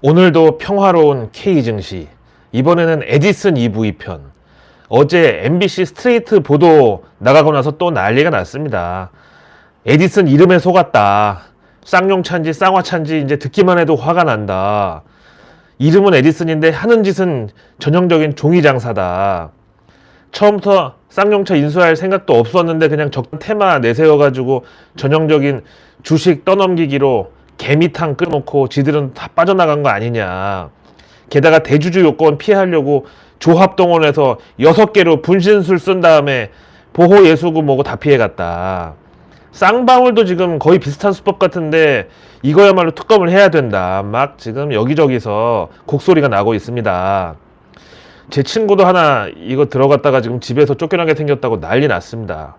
오늘도 평화로운 K 증시. 이번에는 에디슨 EV 편. 어제 MBC 스트레이트 보도 나가고 나서 또 난리가 났습니다. 에디슨 이름에 속았다. 쌍용차인지 쌍화차인지 이제 듣기만 해도 화가 난다. 이름은 에디슨인데 하는 짓은 전형적인 종이 장사다. 처음부터 쌍용차 인수할 생각도 없었는데 그냥 적당 테마 내세워가지고 전형적인 주식 떠넘기기로 개미탕 끓여놓고 지들은 다 빠져나간 거 아니냐. 게다가 대주주 요건 피하려고 조합동원해서 6개로 분신술 쓴 다음에 보호예수구 뭐고 다 피해갔다. 쌍방울도 지금 거의 비슷한 수법 같은데 이거야말로 특검을 해야 된다. 막 지금 여기저기서 곡소리가 나고 있습니다. 제 친구도 하나 이거 들어갔다가 지금 집에서 쫓겨나게 생겼다고 난리 났습니다.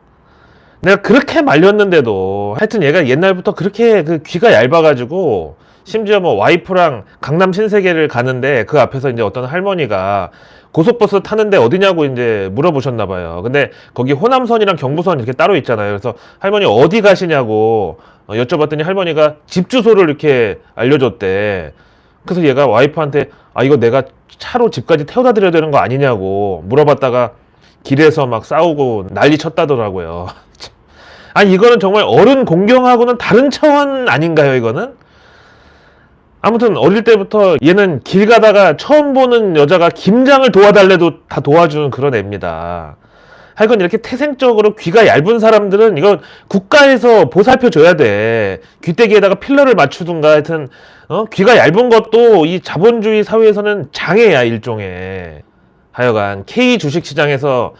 내가 그렇게 말렸는데도 하여튼 얘가 옛날부터 그렇게 그 귀가 얇아가지고 심지어 뭐 와이프랑 강남 신세계를 가는데 그 앞에서 이제 어떤 할머니가 고속버스 타는데 어디냐고 이제 물어보셨나봐요. 근데 거기 호남선이랑 경부선 이렇게 따로 있잖아요. 그래서 할머니 어디 가시냐고 여쭤봤더니 할머니가 집 주소를 이렇게 알려줬대. 그래서 얘가 와이프한테 이거 내가 차로 집까지 태워다 드려야 되는 거 아니냐고 물어봤다가 길에서 막 싸우고 난리 쳤다더라고요. 아니 이거는 정말 어른 공경하고는 다른 차원 아닌가요 이거는? 아무튼 어릴 때부터 얘는 길 가다가 처음 보는 여자가 김장을 도와달래도 다 도와주는 그런 애입니다. 하여간 이렇게 태생적으로 귀가 얇은 사람들은 이거 국가에서 보살펴줘야 돼. 귀때기에다가 필러를 맞추든가 하여튼 귀가 얇은 것도 이 자본주의 사회에서는 장애야 일종의. 하여간 K 주식시장에서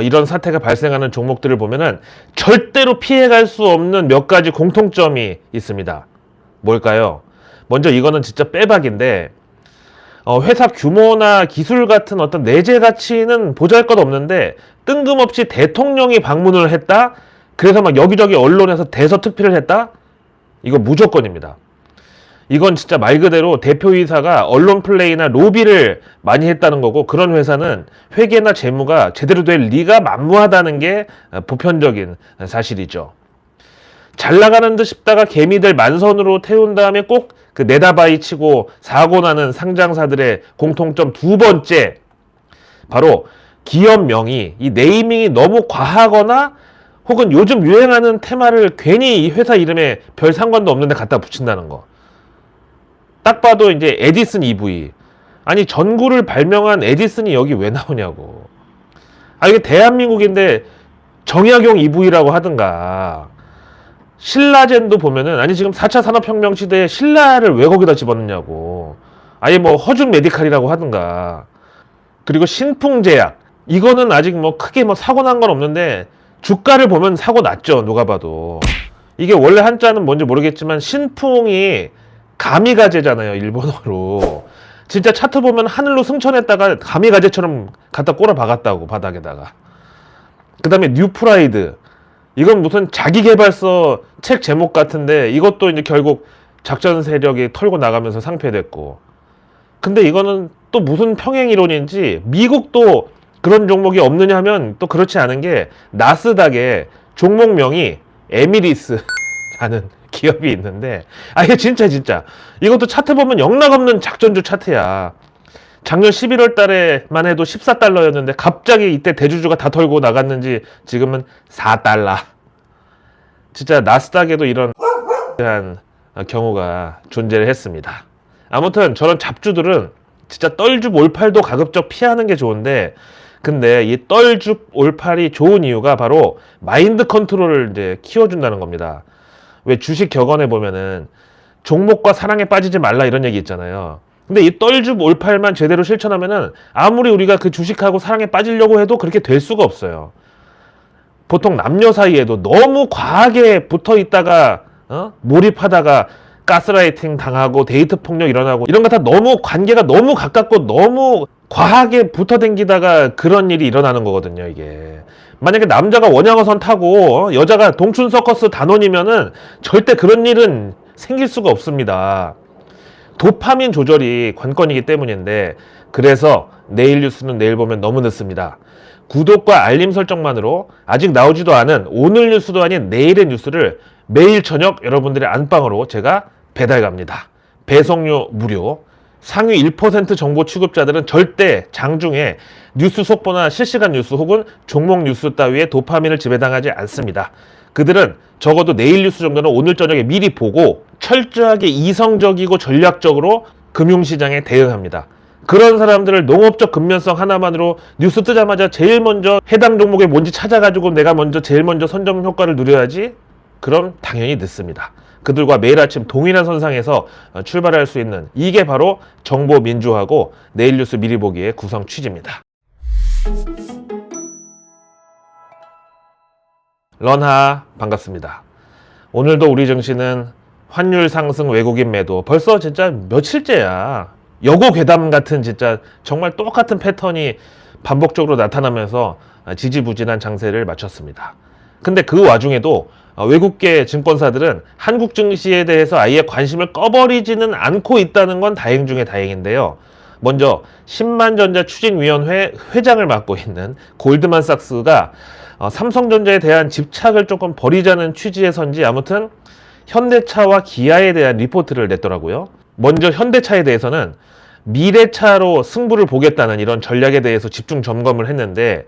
이런 사태가 발생하는 종목들을 보면은 절대로 피해갈 수 없는 몇 가지 공통점이 있습니다. 뭘까요? 먼저 이거는 진짜 빼박인데 회사 규모나 기술 같은 어떤 내재 가치는 보잘것없는데 뜬금없이 대통령이 방문을 했다? 그래서 막 여기저기 언론에서 대서특필을 했다? 이거 무조건입니다. 이건 진짜 말 그대로 대표이사가 언론 플레이나 로비를 많이 했다는 거고, 그런 회사는 회계나 재무가 제대로 될 리가 만무하다는 게 보편적인 사실이죠. 잘 나가는 듯 싶다가 개미들 만선으로 태운 다음에 꼭 그 내다바이 치고 사고 나는 상장사들의 공통점 두 번째, 바로 기업명이, 이 네이밍이 너무 과하거나 혹은 요즘 유행하는 테마를 괜히 이 회사 이름에 별 상관도 없는데 갖다 붙인다는 거. 딱 봐도 이제 에디슨 EV. 아니 전구를 발명한 에디슨이 여기 왜 나오냐고. 이게 대한민국인데 정약용 EV라고 하든가. 신라젠도 보면은 아니 지금 4차 산업혁명 시대에 신라를 왜 거기다 집어넣냐고. 아예 뭐 허준 메디칼이라고 하든가. 그리고 신풍제약. 이거는 아직 뭐 크게 뭐 사고 난 건 없는데 주가를 보면 사고 났죠. 누가 봐도. 이게 원래 한자는 뭔지 모르겠지만 신풍이 가미가제잖아요. 일본어로. 진짜 차트 보면 하늘로 승천했다가 가미가제처럼 갖다 꼬라 박았다고 바닥에다가. 그 다음에 뉴프라이드. 이건 무슨 자기개발서 책 제목 같은데 이것도 이제 결국 작전 세력이 털고 나가면서 상폐됐고. 근데 이거는 또 무슨 평행이론인지 미국도 그런 종목이 없느냐 하면 또 그렇지 않은 게 나스닥에 종목명이 에미리스라는 기업이 있는데 이게 진짜 이것도 차트 보면 영락없는 작전주 차트야. 작년 11월 달에만 해도 14달러였는데 갑자기 이때 대주주가 다 털고 나갔는지 지금은 4달러. 진짜 나스닥에도 이런 경우가 존재를 했습니다. 아무튼 저런 잡주들은 진짜 떨줍 올팔도 가급적 피하는 게 좋은데, 근데 이 떨줍 올팔이 좋은 이유가 바로 마인드 컨트롤을 이제 키워준다는 겁니다. 왜 주식 격언에 보면은 종목과 사랑에 빠지지 말라 이런 얘기 있잖아요. 근데 이 떨줍 올팔만 제대로 실천하면은 아무리 우리가 그 주식하고 사랑에 빠지려고 해도 그렇게 될 수가 없어요. 보통 남녀 사이에도 너무 과하게 붙어 있다가 몰입하다가 가스라이팅 당하고 데이트 폭력 일어나고 이런 거 다 너무 관계가 너무 가깝고 너무 과하게 붙어 댕기다가 그런 일이 일어나는 거거든요. 이게 만약에 남자가 원양어선 타고 여자가 동춘 서커스 단원이면은 절대 그런 일은 생길 수가 없습니다. 도파민 조절이 관건이기 때문인데, 그래서 내일 뉴스는 내일 보면 너무 늦습니다. 구독과 알림 설정만으로 아직 나오지도 않은 오늘 뉴스도 아닌 내일의 뉴스를 매일 저녁 여러분들의 안방으로 제가 배달 갑니다. 배송료 무료. 상위 1% 정보 취급자들은 절대 장중에 뉴스 속보나 실시간 뉴스 혹은 종목 뉴스 따위에 도파민을 지배당하지 않습니다. 그들은 적어도 내일 뉴스 정도는 오늘 저녁에 미리 보고 철저하게 이성적이고 전략적으로 금융시장에 대응합니다. 그런 사람들을 농업적 근면성 하나만으로 뉴스 뜨자마자 제일 먼저 해당 종목이 뭔지 찾아가지고 내가 제일 먼저 선점 효과를 누려야지? 그럼 당연히 늦습니다. 그들과 매일 아침 동일한 선상에서 출발할 수 있는 이게 바로 정보 민주화고 내일 뉴스 미리 보기의 구성 취지입니다. 런하 반갑습니다. 오늘도 우리 증시는 환율 상승 외국인 매도 벌써 진짜 며칠째야. 여고 괴담 같은 진짜 정말 똑같은 패턴이 반복적으로 나타나면서 지지부진한 장세를 마쳤습니다. 근데 그 와중에도 외국계 증권사들은 한국 증시에 대해서 아예 관심을 꺼버리지는 않고 있다는 건 다행 중에 다행인데요. 먼저 10만전자 추진위원회 회장을 맡고 있는 골드만삭스가 삼성전자에 대한 집착을 조금 버리자는 취지에선지 아무튼 현대차와 기아에 대한 리포트를 냈더라고요. 먼저 현대차에 대해서는 미래차로 승부를 보겠다는 이런 전략에 대해서 집중 점검을 했는데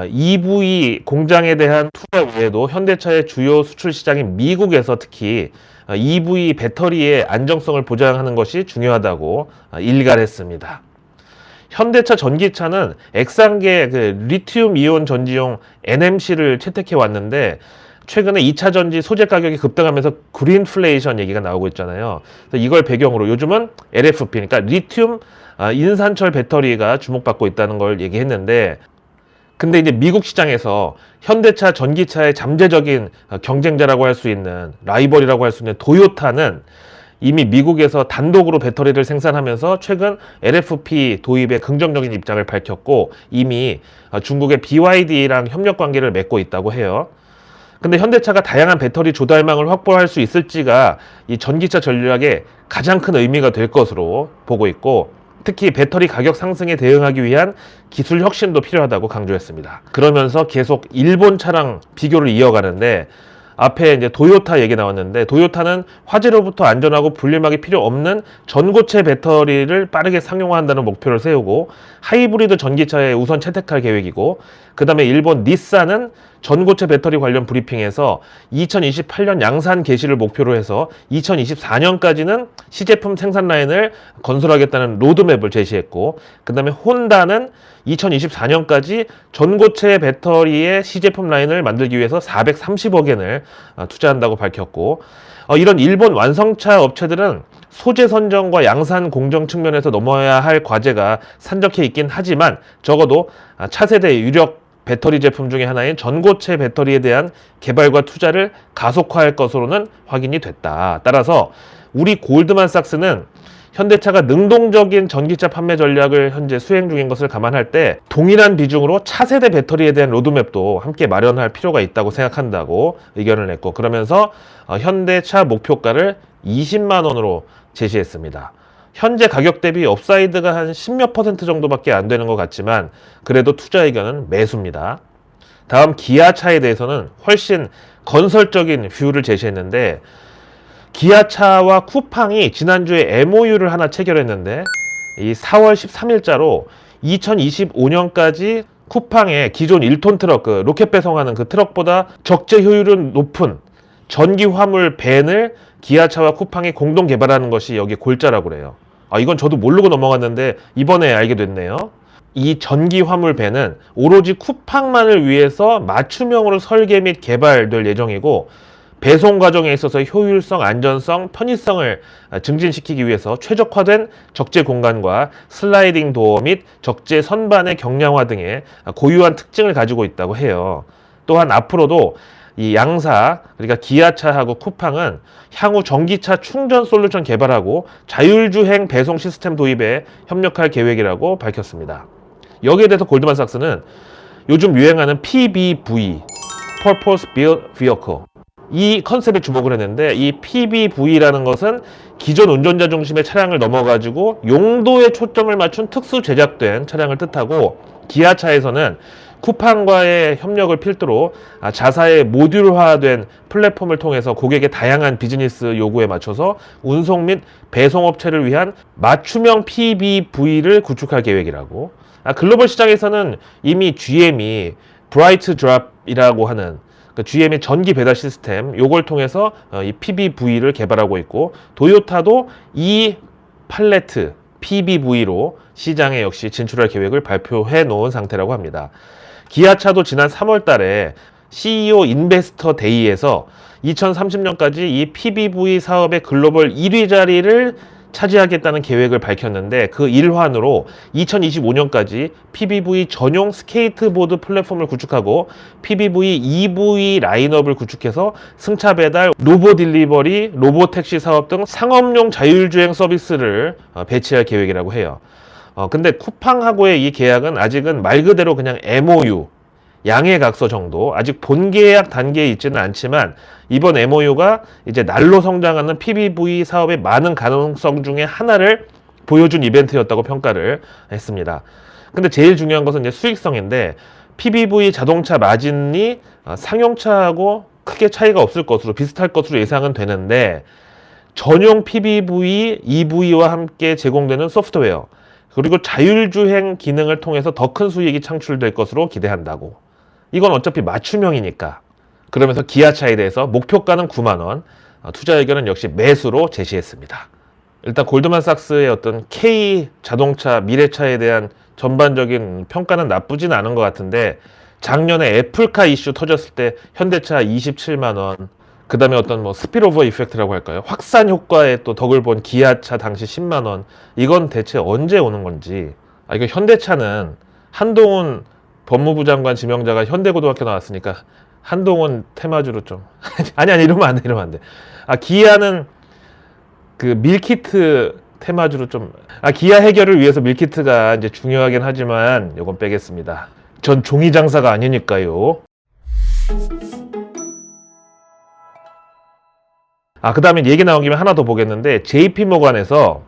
EV 공장에 대한 투자 외에도 현대차의 주요 수출 시장인 미국에서 특히 EV 배터리의 안정성을 보장하는 것이 중요하다고 일갈했습니다. 현대차 전기차는 액상계 리튬 이온 전지용 NMC를 채택해 왔는데 최근에 2차 전지 소재 가격이 급등하면서 그린플레이션 얘기가 나오고 있잖아요. 그래서 이걸 배경으로 요즘은 LFP, 그러니까 리튬 인산철 배터리가 주목받고 있다는 걸 얘기했는데 근데 이제 미국 시장에서 현대차 전기차의 잠재적인 경쟁자라고 할 수 있는 라이벌이라고 할 수 있는 도요타는 이미 미국에서 단독으로 배터리를 생산하면서 최근 LFP 도입에 긍정적인 입장을 밝혔고 이미 중국의 BYD랑 협력 관계를 맺고 있다고 해요. 근데 현대차가 다양한 배터리 조달망을 확보할 수 있을지가 이 전기차 전략에 가장 큰 의미가 될 것으로 보고 있고 특히 배터리 가격 상승에 대응하기 위한 기술 혁신도 필요하다고 강조했습니다. 그러면서 계속 일본 차랑 비교를 이어가는데 앞에 이제 도요타 얘기 나왔는데 도요타는 화재로부터 안전하고 분리막이 필요 없는 전고체 배터리를 빠르게 상용화한다는 목표를 세우고 하이브리드 전기차에 우선 채택할 계획이고 그 다음에 일본 닛산은 전고체 배터리 관련 브리핑에서 2028년 양산 개시를 목표로 해서 2024년까지는 시제품 생산 라인을 건설하겠다는 로드맵을 제시했고 그 다음에 혼다는 2024년까지 전고체 배터리의 시제품 라인을 만들기 위해서 430억 엔을 투자한다고 밝혔고 이런 일본 완성차 업체들은 소재 선정과 양산 공정 측면에서 넘어야 할 과제가 산적해 있긴 하지만 적어도 차세대 유력 배터리 제품 중에 하나인 전고체 배터리에 대한 개발과 투자를 가속화할 것으로는 확인이 됐다. 따라서 우리 골드만삭스는 현대차가 능동적인 전기차 판매 전략을 현재 수행 중인 것을 감안할 때 동일한 비중으로 차세대 배터리에 대한 로드맵도 함께 마련할 필요가 있다고 생각한다고 의견을 냈고 그러면서 현대차 목표가를 20만 원으로 제시했습니다. 현재 가격 대비 업사이드가 한 10몇 % 정도밖에 안 되는 것 같지만 그래도 투자 의견은 매수입니다. 다음 기아차에 대해서는 훨씬 건설적인 뷰를 제시했는데 기아차와 쿠팡이 지난주에 MOU를 하나 체결했는데 이 4월 13일자로 2025년까지 쿠팡의 기존 1톤 트럭, 로켓 배송하는 그 트럭보다 적재 효율은 높은 전기 화물 밴을 기아차와 쿠팡이 공동 개발하는 것이 여기 골자라고 그래요. 이건 저도 모르고 넘어갔는데 이번에 알게 됐네요. 이 전기 화물 밴은 오로지 쿠팡만을 위해서 맞춤형으로 설계 및 개발될 예정이고 배송 과정에 있어서 효율성, 안전성, 편의성을 증진시키기 위해서 최적화된 적재 공간과 슬라이딩 도어 및 적재 선반의 경량화 등의 고유한 특징을 가지고 있다고 해요. 또한 앞으로도 이 양사, 그러니까 기아차하고 쿠팡은 향후 전기차 충전 솔루션 개발하고 자율주행 배송 시스템 도입에 협력할 계획이라고 밝혔습니다. 여기에 대해서 골드만삭스는 요즘 유행하는 PBV, Purpose Built Vehicle, 이 컨셉에 주목을 했는데 이 PBV라는 것은 기존 운전자 중심의 차량을 넘어가지고 용도에 초점을 맞춘 특수 제작된 차량을 뜻하고 기아차에서는 쿠팡과의 협력을 필두로 자사의 모듈화된 플랫폼을 통해서 고객의 다양한 비즈니스 요구에 맞춰서 운송 및 배송업체를 위한 맞춤형 PBV를 구축할 계획이라고. 글로벌 시장에서는 이미 GM이 브라이트 드랍이라고 하는 GM의 전기 배달 시스템 요걸 통해서 이 PBV를 개발하고 있고, 도요타도 이 팔레트 PBV로 시장에 역시 진출할 계획을 발표해 놓은 상태라고 합니다. 기아차도 지난 3월 달에 CEO 인베스터 데이에서 2030년까지 이 PBV 사업의 글로벌 1위 자리를 차지하겠다는 계획을 밝혔는데, 그 일환으로 2025년까지 PBV 전용 스케이트보드 플랫폼을 구축하고 PBV EV 라인업을 구축해서 승차 배달, 로보 딜리버리, 로보 택시 사업 등 상업용 자율주행 서비스를 배치할 계획이라고 해요. 근데 쿠팡하고의 이 계약은 아직은 말 그대로 그냥 MOU, 양해각서 정도, 아직 본계약 단계에 있지는 않지만 이번 MOU가 이제 날로 성장하는 PBV 사업의 많은 가능성 중에 하나를 보여준 이벤트였다고 평가를 했습니다. 근데 제일 중요한 것은 이제 수익성인데, PBV 자동차 마진이 상용차하고 크게 차이가 없을 것으로, 비슷할 것으로 예상은 되는데, 전용 PBV, EV와 함께 제공되는 소프트웨어, 그리고 자율주행 기능을 통해서 더 큰 수익이 창출될 것으로 기대한다고. 이건 어차피 맞춤형이니까. 그러면서 기아차에 대해서 목표가는 9만 원, 투자 의견은 역시 매수로 제시했습니다. 일단 골드만삭스의 어떤 K 자동차 미래차에 대한 전반적인 평가는 나쁘진 않은 것 같은데, 작년에 애플카 이슈 터졌을 때 현대차 27만 원, 그 다음에 어떤 뭐 스피로버 이펙트라고 할까요? 확산 효과에 또 덕을 본 기아차 당시 10만 원. 이건 대체 언제 오는 건지. 이거 현대차는 한동훈 법무부 장관 지명자가 현대고등학교 나왔으니까 한동훈 테마주로 좀 아니 이러면 안 돼. 기아는 그 밀키트 테마주로 좀, 기아 해결을 위해서 밀키트가 이제 중요하긴 하지만 이건 빼겠습니다. 전 종이 장사가 아니니까요. 그 다음에 얘기 나온 김에 하나 더 보겠는데, JP모간에서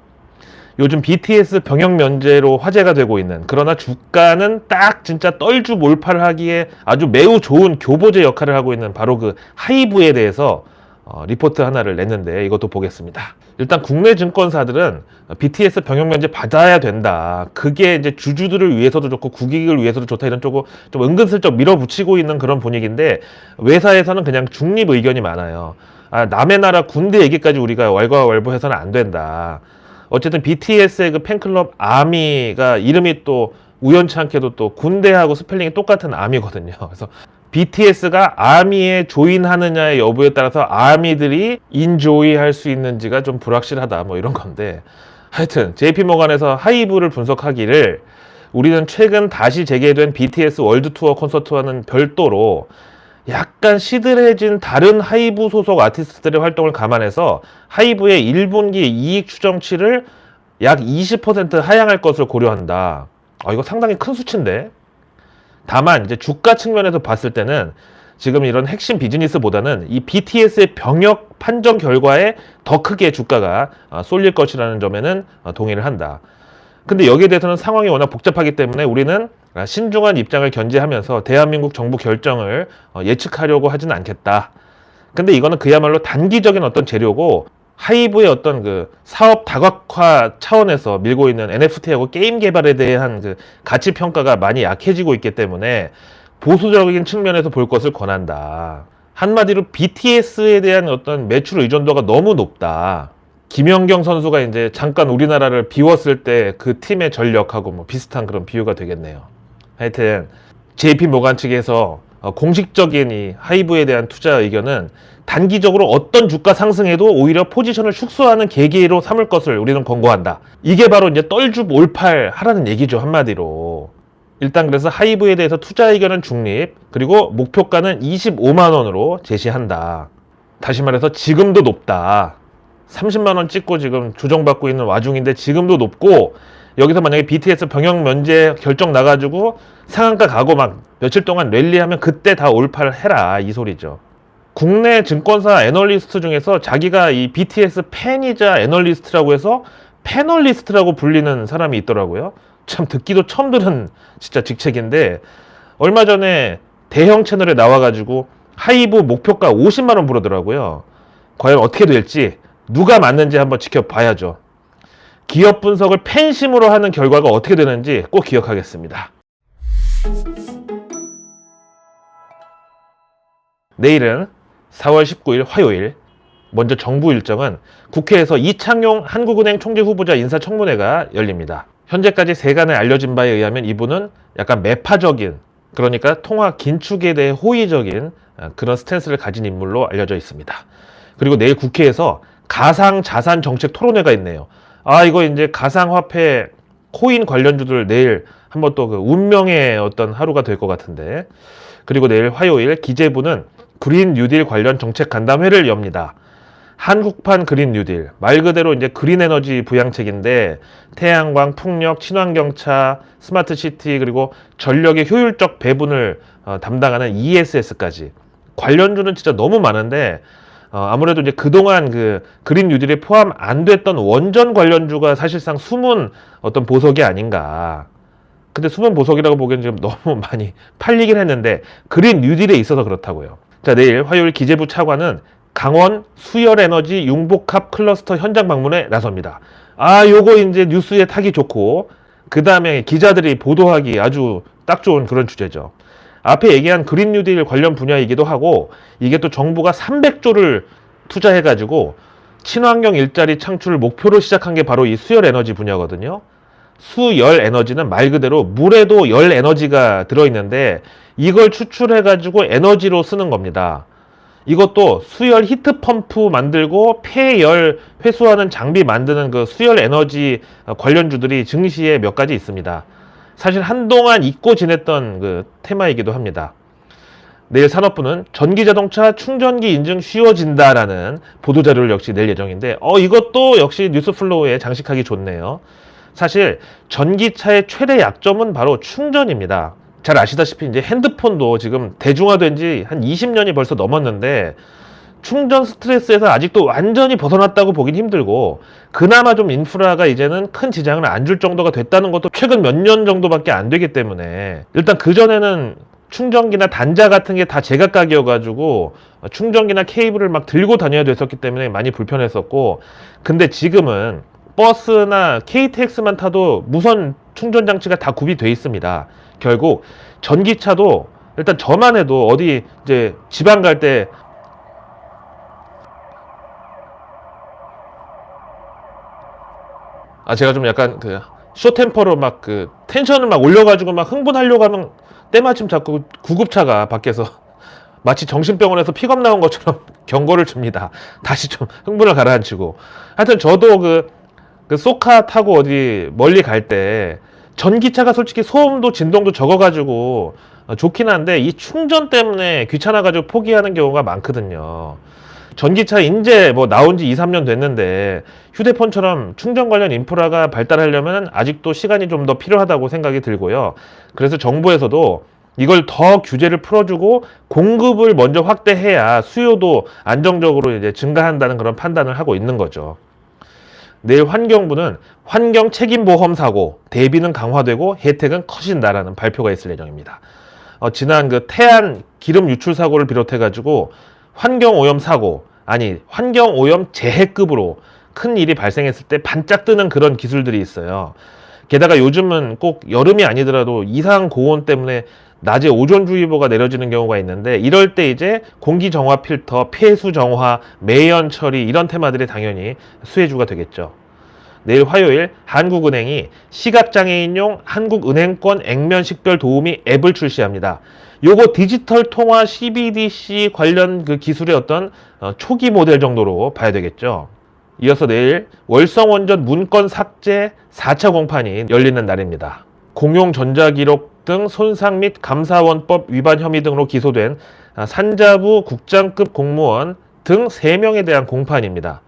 요즘 BTS 병역 면제로 화제가 되고 있는, 그러나 주가는 딱 진짜 떨주 몰팔을 하기에 아주 매우 좋은 교보제 역할을 하고 있는 바로 그 하이브에 대해서 리포트 하나를 냈는데, 이것도 보겠습니다. 일단 국내 증권사들은 BTS 병역 면제 받아야 된다, 그게 이제 주주들을 위해서도 좋고 국익을 위해서도 좋다, 이런 쪽으로 좀 은근슬쩍 밀어붙이고 있는 그런 분위기인데, 외사에서는 그냥 중립 의견이 많아요. 남의 나라 군대 얘기까지 우리가 왈가왈부해서는 안 된다. 어쨌든 BTS의 그 팬클럽 아미가 이름이 또 우연치 않게도 또 군대하고 스펠링이 똑같은 아미거든요. 그래서 BTS가 아미에 조인하느냐의 여부에 따라서 아미들이 인조이할 수 있는지가 좀 불확실하다, 뭐 이런 건데, 하여튼 JP모간에서 하이브를 분석하기를, 우리는 최근 다시 재개된 BTS 월드 투어 콘서트와는 별도로 약간 시들해진 다른 하이브 소속 아티스트들의 활동을 감안해서 하이브의 1분기 이익 추정치를 약 20% 하향할 것을 고려한다. 이거 상당히 큰 수치인데. 다만 이제 주가 측면에서 봤을 때는 지금 이런 핵심 비즈니스보다는 이 BTS의 병역 판정 결과에 더 크게 주가가 쏠릴 것이라는 점에는 동의를 한다. 근데 여기에 대해서는 상황이 워낙 복잡하기 때문에 우리는 신중한 입장을 견지하면서 대한민국 정부 결정을 예측하려고 하진 않겠다. 근데 이거는 그야말로 단기적인 어떤 재료고, 하이브의 어떤 그 사업 다각화 차원에서 밀고 있는 NFT하고 게임 개발에 대한 그 가치 평가가 많이 약해지고 있기 때문에 보수적인 측면에서 볼 것을 권한다. 한마디로 BTS에 대한 어떤 매출 의존도가 너무 높다. 김연경 선수가 이제 잠깐 우리나라를 비웠을 때 그 팀의 전력하고 뭐 비슷한 그런 비유가 되겠네요. 하여튼 JP모간 측에서 공식적인 이 하이브에 대한 투자 의견은 단기적으로 어떤 주가 상승에도 오히려 포지션을 축소하는 계기로 삼을 것을 우리는 권고한다. 이게 바로 이제 떨주 몰팔 하라는 얘기죠, 한마디로. 일단 그래서 하이브에 대해서 투자 의견은 중립, 그리고 목표가는 25만 원으로 제시한다. 다시 말해서 지금도 높다. 30만 원 찍고 지금 조정받고 있는 와중인데 지금도 높고, 여기서 만약에 BTS 병역 면제 결정 나가지고 상한가 가고 막 며칠 동안 랠리하면 그때 다 올팔해라, 이 소리죠. 국내 증권사 애널리스트 중에서 자기가 이 BTS 팬이자 애널리스트라고 해서 패널리스트라고 불리는 사람이 있더라고요. 참 듣기도 처음 들은 진짜 직책인데, 얼마 전에 대형 채널에 나와가지고 하이브 목표가 50만 원 부르더라고요. 과연 어떻게 될지 누가 맞는지 한번 지켜봐야죠. 기업 분석을 팬심으로 하는 결과가 어떻게 되는지 꼭 기억하겠습니다. 내일은 4월 19일 화요일. 먼저 정부 일정은 국회에서 이창용 한국은행 총재 후보자 인사청문회가 열립니다. 현재까지 세간에 알려진 바에 의하면 이분은 약간 매파적인, 그러니까 통화 긴축에 대해 호의적인 그런 스탠스를 가진 인물로 알려져 있습니다. 그리고 내일 국회에서 가상자산 정책 토론회가 있네요. 이거 이제 가상화폐 코인 관련주들 내일 한번 또 그 운명의 어떤 하루가 될 것 같은데. 그리고 내일 화요일 기재부는 그린 뉴딜 관련 정책 간담회를 엽니다. 한국판 그린 뉴딜, 말 그대로 이제 그린 에너지 부양책인데 태양광, 풍력, 친환경차, 스마트 시티, 그리고 전력의 효율적 배분을 담당하는 ESS까지 관련주는 진짜 너무 많은데 아무래도 이제 그동안 그 그린 뉴딜에 포함 안 됐던 원전 관련주가 사실상 숨은 어떤 보석이 아닌가. 근데 숨은 보석이라고 보기엔 지금 너무 많이 팔리긴 했는데 그린 뉴딜에 있어서 그렇다고요. 자, 내일 화요일 기재부 차관은 강원 수열에너지 융복합 클러스터 현장 방문에 나섭니다. 요거 이제 뉴스에 타기 좋고, 그 다음에 기자들이 보도하기 아주 딱 좋은 그런 주제죠. 앞에 얘기한 그린 뉴딜 관련 분야이기도 하고, 이게 또 정부가 300조를 투자해가지고 친환경 일자리 창출을 목표로 시작한 게 바로 이 수열 에너지 분야거든요. 수열 에너지는 말 그대로 물에도 열 에너지가 들어있는데 이걸 추출해가지고 에너지로 쓰는 겁니다. 이것도 수열 히트펌프 만들고 폐열 회수하는 장비 만드는 그 수열 에너지 관련주들이 증시에 몇 가지 있습니다. 사실 한동안 잊고 지냈던 그 테마이기도 합니다. 내일 산업부는 전기자동차 충전기 인증 쉬워진다라는 보도자료를 역시 낼 예정인데 이것도 역시 뉴스플로우에 장식하기 좋네요. 사실 전기차의 최대 약점은 바로 충전입니다. 잘 아시다시피 이제 핸드폰도 지금 대중화된 지 한 20년이 벌써 넘었는데 충전 스트레스에서 아직도 완전히 벗어났다고 보긴 힘들고, 그나마 좀 인프라가 이제는 큰 지장을 안 줄 정도가 됐다는 것도 최근 몇 년 정도밖에 안 되기 때문에, 일단 그전에는 충전기나 단자 같은 게 다 제각각이어가지고 충전기나 케이블을 막 들고 다녀야 됐었기 때문에 많이 불편했었고, 근데 지금은 버스나 KTX만 타도 무선 충전 장치가 다 구비되어 있습니다. 결국 전기차도 일단 저만 해도 어디 이제 지방 갈 때 제가 좀 약간 그 쇼템퍼로 막 그 텐션을 막 올려가지고 막 흥분하려고 하면 때마침 자꾸 구급차가 밖에서 마치 정신병원에서 픽업 나온 것처럼 경고를 줍니다. 다시 좀 흥분을 가라앉히고. 하여튼 저도 그 쏘카 타고 어디 멀리 갈 때 전기차가 솔직히 소음도 진동도 적어가지고 좋긴 한데 이 충전 때문에 귀찮아가지고 포기하는 경우가 많거든요. 전기차 이제 뭐 나온 지 2, 3년 됐는데 휴대폰처럼 충전 관련 인프라가 발달하려면 아직도 시간이 좀 더 필요하다고 생각이 들고요. 그래서 정부에서도 이걸 더 규제를 풀어주고 공급을 먼저 확대해야 수요도 안정적으로 이제 증가한다는 그런 판단을 하고 있는 거죠. 내일 환경부는 환경 책임보험 사고 대비는 강화되고 혜택은 커진다라는 발표가 있을 예정입니다. 지난 그 태안 기름 유출 사고를 비롯해가지고 환경오염 사고, 환경오염 재해급으로 큰 일이 발생했을 때 반짝 뜨는 그런 기술들이 있어요. 게다가 요즘은 꼭 여름이 아니더라도 이상 고온 때문에 낮에 오존주의보가 내려지는 경우가 있는데, 이럴 때 이제 공기 정화 필터, 폐수 정화, 매연 처리 이런 테마들이 당연히 수혜주가 되겠죠. 내일 화요일 한국은행이 시각장애인용 한국은행권 액면 식별 도우미 앱을 출시합니다. 요거 디지털 통화 CBDC 관련 그 기술의 어떤 초기 모델 정도로 봐야 되겠죠. 이어서 내일 월성원전 문건 삭제 4차 공판이 열리는 날입니다. 공용 전자기록 등 손상 및 감사원법 위반 혐의 등으로 기소된 산자부 국장급 공무원 등 3명에 대한 공판입니다.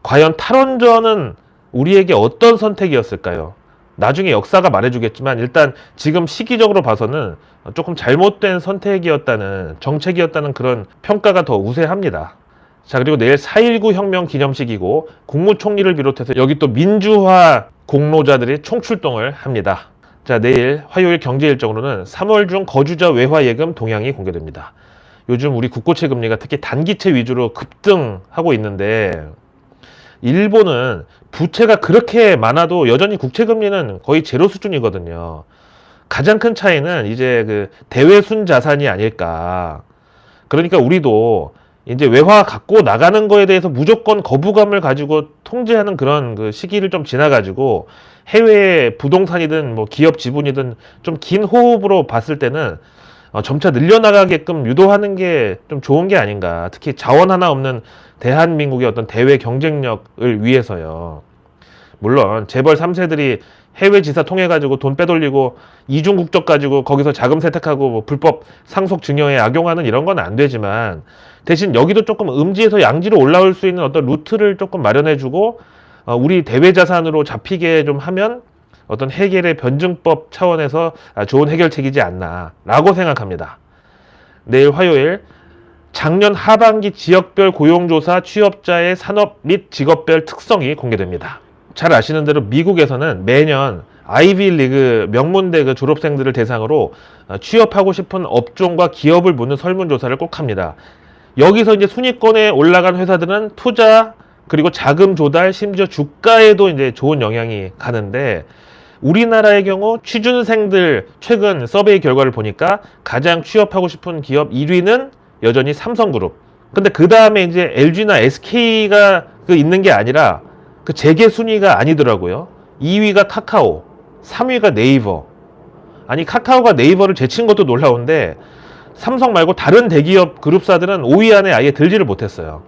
과연 탈원전은 우리에게 어떤 선택이었을까요? 나중에 역사가 말해주겠지만 일단 지금 시기적으로 봐서는 조금 잘못된 선택이었다는, 정책이었다는 그런 평가가 더 우세합니다. 자, 그리고 내일 4.19 혁명 기념식이고 국무총리를 비롯해서 여기 또 민주화 공로자들이 총출동을 합니다. 자, 내일 화요일 경제 일정으로는 3월 중 거주자 외화 예금 동향이 공개됩니다. 요즘 우리 국고채 금리가 특히 단기채 위주로 급등하고 있는데 일본은 부채가 그렇게 많아도 여전히 국채 금리는 거의 제로 수준이거든요. 가장 큰 차이는 이제 그 대외순 자산이 아닐까. 그러니까 우리도 이제 외화 갖고 나가는 거에 대해서 무조건 거부감을 가지고 통제하는 그런 그 시기를 좀 지나가지고 해외 부동산이든 뭐 기업 지분이든 좀 긴 호흡으로 봤을 때는 점차 늘려나가게끔 유도하는 게 좀 좋은 게 아닌가. 특히 자원 하나 없는 대한민국의 어떤 대외 경쟁력을 위해서요. 물론 재벌 3세들이 해외 지사 통해 가지고 돈 빼돌리고 이중 국적 가지고 거기서 자금 세탁하고 뭐 불법 상속 증여에 악용하는 이런 건 안 되지만 대신 여기도 조금 음지에서 양지로 올라올 수 있는 어떤 루트를 조금 마련해 주고 우리 대외 자산으로 잡히게 좀 하면 어떤 해결의 변증법 차원에서 좋은 해결책이지 않나라고 생각합니다. 내일 화요일 작년 하반기 지역별 고용조사 취업자의 산업 및 직업별 특성이 공개됩니다. 잘 아시는 대로 미국에서는 매년 아이비리그 명문대 그 졸업생들을 대상으로 취업하고 싶은 업종과 기업을 묻는 설문조사를 꼭 합니다. 여기서 이제 순위권에 올라간 회사들은 투자 그리고 자금 조달 심지어 주가에도 이제 좋은 영향이 가는데 우리나라의 경우 취준생들 최근 서베이 결과를 보니까 가장 취업하고 싶은 기업 1위는 여전히 삼성그룹. 근데 그 다음에 이제 LG나 SK가 있는 게 아니라 그 재계 순위가 아니더라고요. 2위가 카카오, 3위가 네이버. 아니 카카오가 네이버를 제친 것도 놀라운데 삼성 말고 다른 대기업 그룹사들은 5위 안에 아예 들지를 못했어요.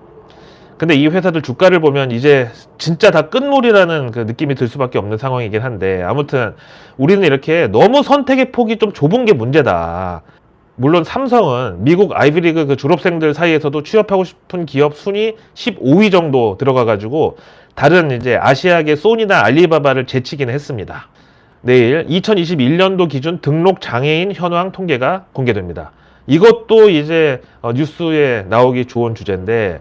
근데 이 회사들 주가를 보면 이제 진짜 다 끝물이라는 그 느낌이 들 수밖에 없는 상황이긴 한데 아무튼 우리는 이렇게 너무 선택의 폭이 좀 좁은 게 문제다. 물론 삼성은 미국 아이비리그 그 졸업생들 사이에서도 취업하고 싶은 기업 순위 15위 정도 들어가가지고 다른 이제 아시아계 소니나 알리바바를 제치긴 했습니다. 내일 2021년도 기준 등록 장애인 현황 통계가 공개됩니다. 이것도 이제 뉴스에 나오기 좋은 주제인데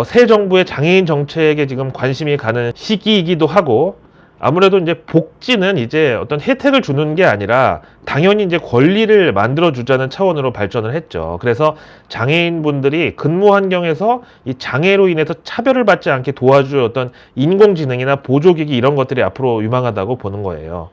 새 정부의 장애인 정책에 지금 관심이 가는 시기이기도 하고 아무래도 이제 복지는 이제 어떤 혜택을 주는 게 아니라 당연히 이제 권리를 만들어 주자는 차원으로 발전을 했죠. 그래서 장애인분들이 근무 환경에서 이 장애로 인해서 차별을 받지 않게 도와줄 어떤 인공지능이나 보조기기 이런 것들이 앞으로 유망하다고 보는 거예요.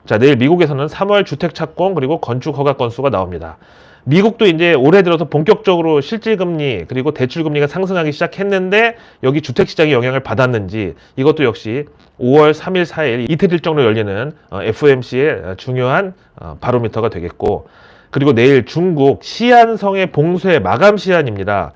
자, 내일 미국에서는 3월 주택 착공 그리고 건축 허가 건수가 나옵니다. 미국도 이제 올해 들어서 본격적으로 실질금리 그리고 대출금리가 상승하기 시작했는데 여기 주택시장에 영향을 받았는지 이것도 역시 5월 3일, 4일 이틀 일정으로 열리는 FOMC의 중요한 바로미터가 되겠고 그리고 내일 중국 시안성의 봉쇄 마감 시한입니다.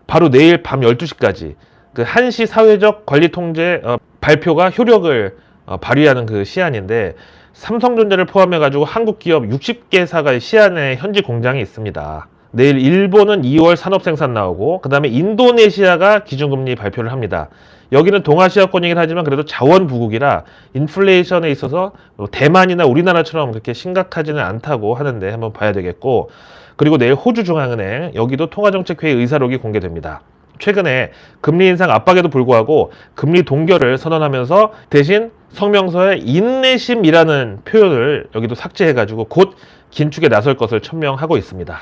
바로 내일 밤 12시까지 그 한시 사회적 관리 통제 발표가 효력을 발휘하는 그 시한인데 삼성전자를 포함해가지고 한국 기업 60개사가 시안에 현지 공장이 있습니다. 내일 일본은 2월 산업생산 나오고 그 다음에 인도네시아가 기준금리 발표를 합니다. 여기는 동아시아권이긴 하지만 그래도 자원부국이라 인플레이션에 있어서 대만이나 우리나라처럼 그렇게 심각하지는 않다고 하는데 한번 봐야 되겠고 그리고 내일 호주중앙은행 여기도 통화정책회의 의사록이 공개됩니다. 최근에 금리 인상 압박에도 불구하고 금리 동결을 선언하면서 대신 성명서에 인내심이라는 표현을 여기도 삭제해가지고 곧 긴축에 나설 것을 천명하고 있습니다.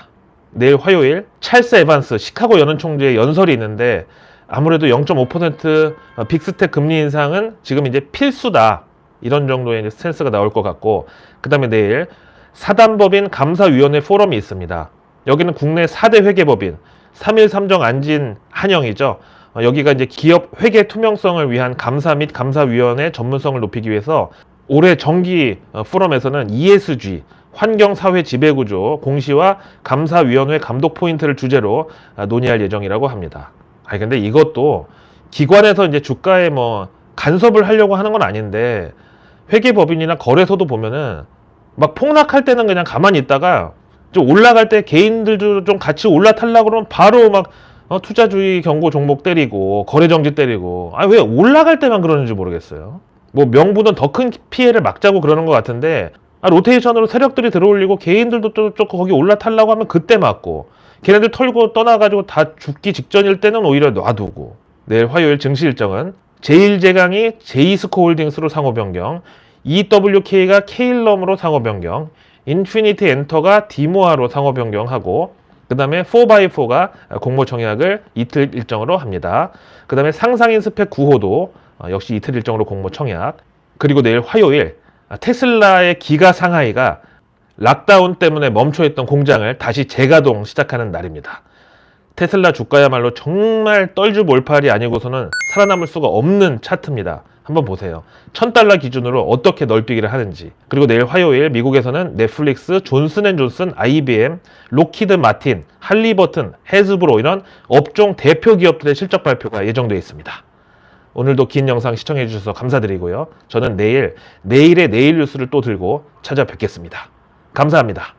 내일 화요일 찰스 에반스 시카고 연은총재의 연설이 있는데 아무래도 0.5% 빅스텝 금리 인상은 지금 이제 필수다 이런 정도의 이제 스탠스가 나올 것 같고 그 다음에 내일 사단법인 감사위원회 포럼이 있습니다. 여기는 국내 4대 회계법인 3.1 삼정 안진 한영이죠. 여기가 이제 기업 회계 투명성을 위한 감사 및 감사위원회 전문성을 높이기 위해서 올해 정기 포럼에서는 ESG, 환경사회 지배구조, 공시와 감사위원회 감독 포인트를 주제로 논의할 예정이라고 합니다. 아니 근데 이것도 기관에서 이제 주가에 뭐 간섭을 하려고 하는 건 아닌데 회계법인이나 거래소도 보면은 막 폭락할 때는 그냥 가만히 있다가 좀 올라갈 때 개인들도 좀 같이 올라타려고 그러면 바로 막 투자주의 경고 종목 때리고 거래정지 때리고 왜 올라갈 때만 그러는지 모르겠어요. 뭐 명분은 더 큰 피해를 막자고 그러는 것 같은데 로테이션으로 세력들이 들어올리고 개인들도 또 거기 올라타려고 하면 그때 맞고 걔네들 털고 떠나가지고 다 죽기 직전일 때는 오히려 놔두고 내일 화요일 증시 일정은 제1제강이 제이스코홀딩스로 상호 변경 EWK가 케일럼으로 상호 변경, 인피니티 엔터가 디모아로 상호 변경하고, 그 다음에 4x4가 공모 청약을 이틀 일정으로 합니다. 그 다음에 상상인 스펙 9호도 역시 이틀 일정으로 공모 청약. 그리고 내일 화요일 테슬라의 기가 상하이가 락다운 때문에 멈춰있던 공장을 다시 재가동 시작하는 날입니다. 테슬라 주가야말로 정말 떨주몰팔이 아니고서는 살아남을 수가 없는 차트입니다. 한번 보세요. $1000 기준으로 어떻게 널뛰기를 하는지. 그리고 내일 화요일 미국에서는 넷플릭스, 존슨앤존슨, IBM, 로키드 마틴, 할리버튼, 헤즈브로 이런 업종 대표 기업들의 실적 발표가 예정되어 있습니다. 오늘도 긴 영상 시청해 주셔서 감사드리고요. 저는 내일의 내일 뉴스를 또 들고 찾아뵙겠습니다. 감사합니다.